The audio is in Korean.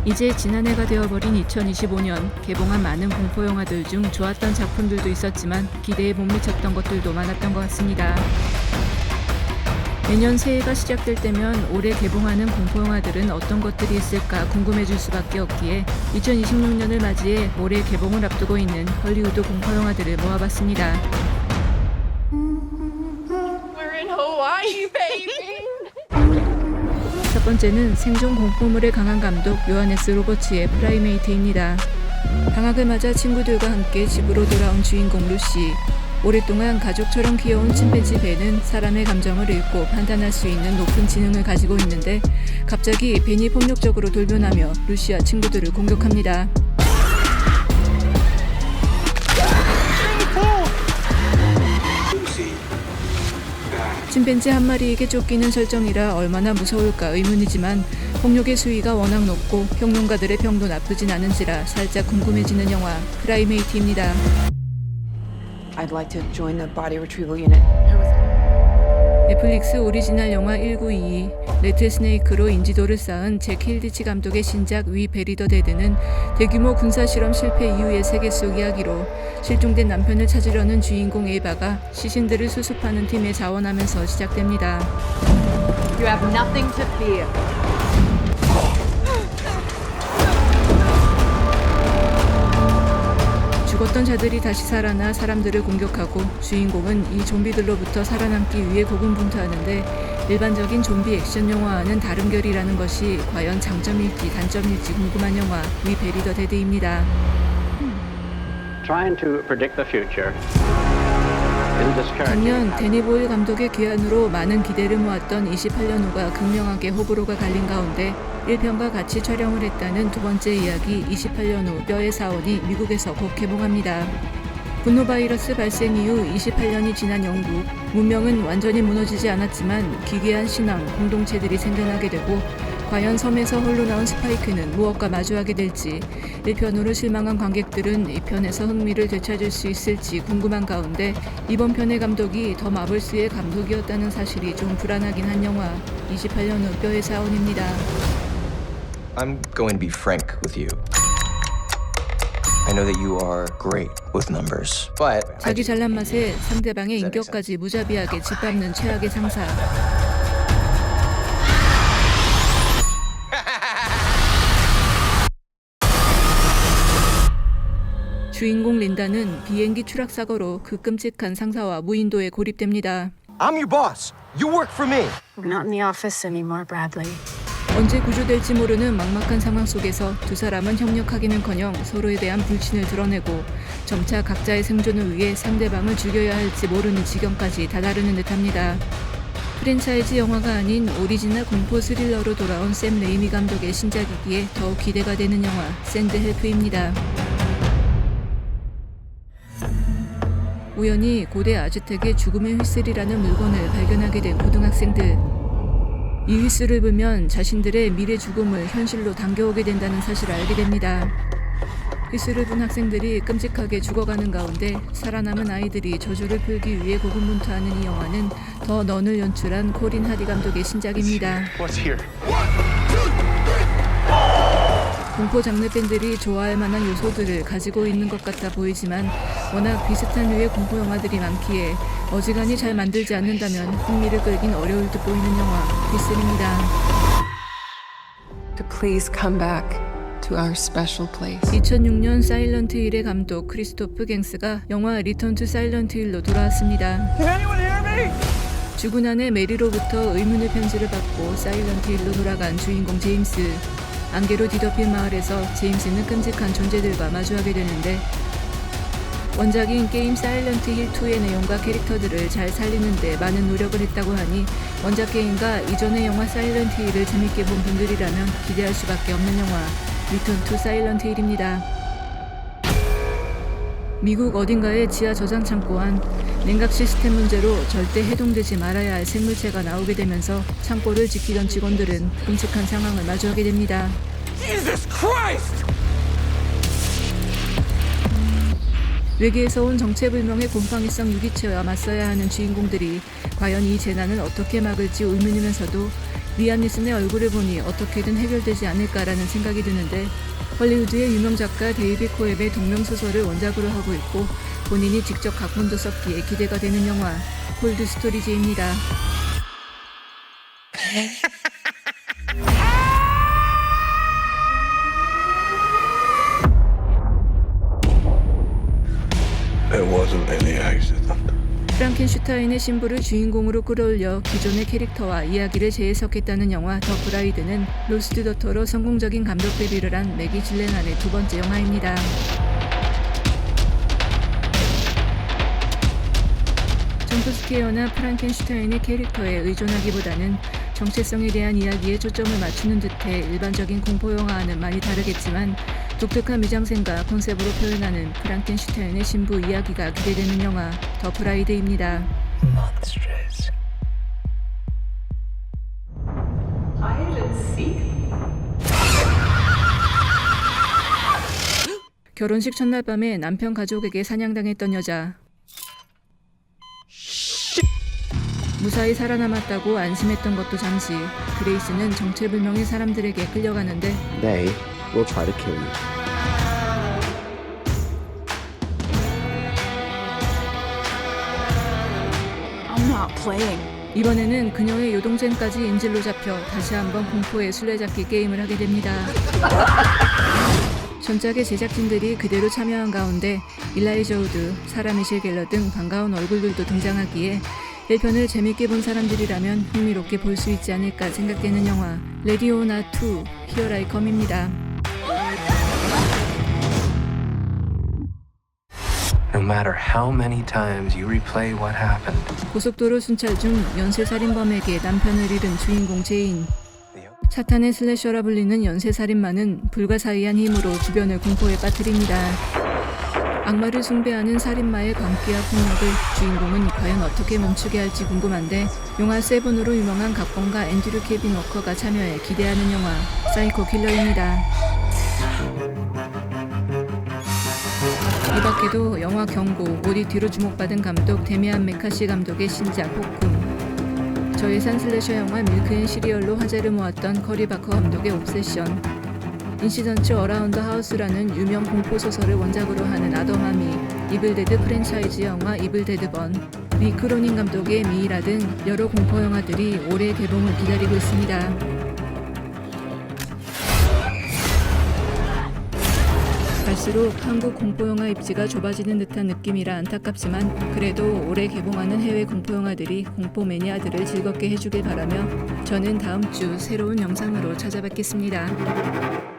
이제 지난해가 되어버린 2025년 개봉한 많은 공포영화들 중 좋았던 작품들도 있었지만 기대에 못 미쳤던 것들도 많았던 것 같습니다. 매년 새해가 시작될 때면 올해 개봉하는 공포영화들은 어떤 것들이 있을까 궁금해질 수밖에 없기에 2026년을 맞이해 올해 개봉을 앞두고 있는 헐리우드 공포영화들을 모아봤습니다. We're in Hawaii, baby. 첫 번째는 생존 공포물에 강한 감독 요하네스 로버츠의 프라이메이트입니다. 방학을 맞아 친구들과 함께 집으로 돌아온 주인공 루시. 오랫동안 가족처럼 귀여운 침팬지 벤은 사람의 감정을 읽고 판단할 수 있는 높은 지능을 가지고 있는데 갑자기 벤이 폭력적으로 돌변하며 루시와 친구들을 공격합니다. 침팬지 한 마리에게 쫓기는 설정이라 얼마나 무서울까 의문이지만 폭력의 수위가 워낙 높고 평론가들의 평도 나쁘진 않은지라 살짝 궁금해지는 영화 프라이메이트입니다. I'd like to join the body retrieval unit. 넷플릭스 오리지널 영화 1922 레트 스네이크로 인지도를 쌓은 잭 힐디치 감독의 신작 위 베리 더 데드는 대규모 군사실험 실패 이후의 세계 속 이야기로 실종된 남편을 찾으려는 주인공 에바가 시신들을 수습하는 팀에 자원하면서 시작됩니다. You have nothing to fear. 죽었던 자들이 다시 살아나 사람들을 공격하고 주인공은 이 좀비들로부터 살아남기 위해 고군분투하는데 일반적인 좀비 액션 영화와는 다른 결이라는 것이 과연 장점일지 단점일지 궁금한 영화 위 베리 더 데드입니다. Trying to predict the future is discouraging. 작년 데니 보일 감독의 귀환으로 많은 기대를 모았던 28년호가 극명하게 호불호가 갈린 가운데 1편과 같이 촬영을 했다는 두 번째 이야기 28년호 뼈의 사원이 미국에서 곧 개봉합니다. 분노 바이러스 발생 이후 28년이 지난 영국, 문명은 완전히 무너지지 않았지만 기괴한 신앙, 공동체들이 생겨나게 되고 과연 섬에서 홀로 나온 스파이크는 무엇과 마주하게 될지 1편으로 실망한 관객들은 2편에서 흥미를 되찾을 수 있을지 궁금한 가운데 이번 편의 감독이 더 마블스의 감독이었다는 사실이 좀 불안하긴 한 영화 28년 후 뼈의 사원입니다. I'm going to be frank with you. I know that you are great with numbers, but 자기 잘난 맛에 상대방의 인격까지 무자비하게 짓밟는 최악의 상사. 주인공 린다는 비행기 추락 사고로 그 끔찍한 상사와 무인도에 고립됩니다. I'm your boss. You work for me. We're not in the office anymore, Bradley. 언제 구조될지 모르는 막막한 상황 속에서 두 사람은 협력하기는커녕 서로에 대한 불신을 드러내고 점차 각자의 생존을 위해 상대방을 죽여야 할지 모르는 지경까지 다다르는 듯합니다. 프랜차이즈 영화가 아닌 오리지널 공포 스릴러로 돌아온 샘 레이미 감독의 신작이기에 더욱 기대가 되는 영화 샌드 헬프입니다. 우연히 고대 아즈텍의 죽음의 휘슬이라는 물건을 발견하게 된 고등학생들. 이 휘슬을 불면 자신들의 미래 죽음을 현실로 당겨오게 된다는 사실을 알게 됩니다. 휘슬을 분 학생들이 끔찍하게 죽어가는 가운데 살아남은 아이들이 저주를 풀기 위해 고군분투하는 이 영화는 더 넌을 연출한 코린 하디 감독의 신작입니다. 공포 장르 팬들이 좋아할 만한 요소들을 가지고 있는 것 같아 보이지만 워낙 비슷한 류의 공포 영화들이 많기에 어지간히 잘 만들지 않는다면 흥미를 끌긴 어려울 듯 보이는 영화 휘슬입니다. To please come back to our special place. 2006년 사일런트 힐의 감독 크리스토프 갱스가 영화 리턴 투 사일런트 힐로 돌아왔습니다. 죽은 아내 메리로부터 의문의 편지를 받고 사일런트 힐로 돌아간 주인공 제임스. 안개로 뒤덮인 마을에서 제임스는 끔찍한 존재들과 마주하게 되는데 원작인 게임 사일런트 힐 2의 내용과 캐릭터들을 잘 살리는 데 많은 노력을 했다고 하니 원작 게임과 이전의 영화 사일런트 힐을 재밌게 본 분들이라면 기대할 수밖에 없는 영화 리턴 투 사일런트 힐입니다. 미국 어딘가의 지하 저장 창고 안 냉각 시스템 문제로 절대 해동되지 말아야 할 생물체가 나오게 되면서 창고를 지키던 직원들은 끔찍한 상황을 마주하게 됩니다. Jesus Christ! 외계에서 온 정체불명의 곰팡이성 유기체와 맞서야 하는 주인공들이 과연 이 재난을 어떻게 막을지 의문이면서도 리암 니슨의 얼굴을 보니 어떻게든 해결되지 않을까라는 생각이 드는데 헐리우드의 유명 작가 데이빗 코앱의 동명소설을 원작으로 하고 있고 본인이 직접 각본도 썼기에 기대가 되는 영화 콜드 스토리즈입니다. It wasn't any accident. 프랑켄슈타인의 신부를 주인공으로 끌어올려 기존의 캐릭터와 이야기를 재해석했다는 영화 더 브라이드는 로스트 더터로 성공적인 감독 데뷔를 한 매기 질렌한의 두 번째 영화입니다. 점프스케어나 프랑켄슈타인의 캐릭터에 의존하기보다는 정체성에 대한 이야기에 초점을 맞추는 듯해 일반적인 공포 영화와는 많이 다르겠지만 독특한 미장센과 컨셉으로 표현하는 프랑켄슈타인의 신부 이야기가 기대되는 영화 더 브라이드입니다. 결혼식 첫날 밤에 남편 가족에게 사냥당했던 여자. 무사히 살아남았다고 안심했던 것도 잠시. 그레이스는 정체불명의 사람들에게 끌려가는데 They will try to kill you. I'm not playing. 이번에는 그녀의 요동생까지 인질로 잡혀 다시 한번 공포의 술래잡기 게임을 하게 됩니다. 전작의 제작진들이 그대로 참여한 가운데 일라이저 우드, 사라 미셸 갤러 등 반가운 얼굴들도 등장하기에 1편을 재밌게 본 사람들이라면 흥미롭게 볼 수 있지 않을까 생각되는 영화 레디 오 낫 2, 히어 아이 컴입니다. No matter how many times you replay what happened, 고속도로 순찰 중 연쇄살인범에게 남편을 잃은 주인공 제인. 사탄의 슬래셔라 불리는 연쇄살인마는 불가사의한 힘으로 주변을 공포에 빠뜨립니다. 악마를 숭배하는 살인마의 광기와 폭력을 주인공은 과연 어떻게 멈추게 할지 궁금한데 영화 세븐으로 유명한 각본가 앤드류 케빈 워커가 참여해 기대하는 영화 사이코 킬러입니다. 이 밖에도 영화 경고, ODT로 주목받은 감독 데미안 메카시 감독의 신작 폭군, 저예산 슬래셔 영화 밀크 앤 시리얼로 화제를 모았던 커리 바커 감독의 옵세션, 인시던트 어라운드 하우스라는 유명 공포소설을 원작으로 하는 아더마미, 이블데드 프랜차이즈 영화 이블데드 번, 리 크로닝 감독의 미이라 등 여러 공포 영화들이 올해 개봉을 기다리고 있습니다. 갈수록 한국 공포영화 입지가 좁아지는 듯한 느낌이라 안타깝지만 그래도 올해 개봉하는 해외 공포영화들이 공포 매니아들을 즐겁게 해주길 바라며 저는 다음 주 새로운 영상으로 찾아뵙겠습니다.